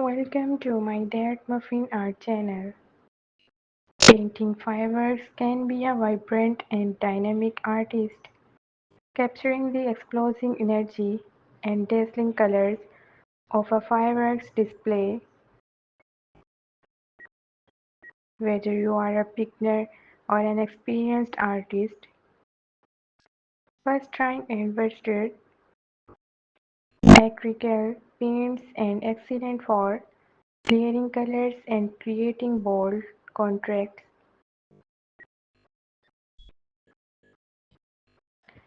Welcome to my Dad Muffin Art channel. Painting fireworks can be a vibrant and dynamic artist, capturing the explosive energy and dazzling colors of a fireworks display. Whether you are a beginner or an experienced artist, first trying and versatile, acrylic paints and excellent for layering colors and creating bold contrasts.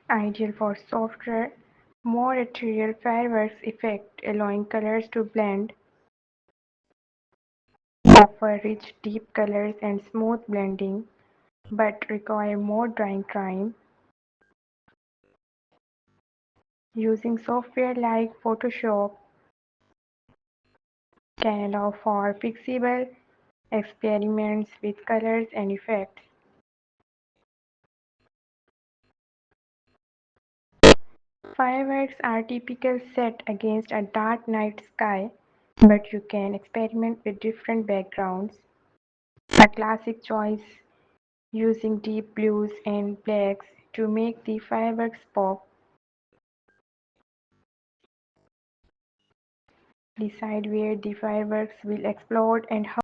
Ideal for softer, more ethereal fireworks effect, allowing colors to blend, offer rich deep colors and smooth blending, but require more drying time. Using software like Photoshop can allow for flexible experiments with colors and effects. Fireworks are typical set against a dark night sky, but you can experiment with different backgrounds. A classic choice using deep blues and blacks to make the fireworks pop. Decide where the fireworks will explode and how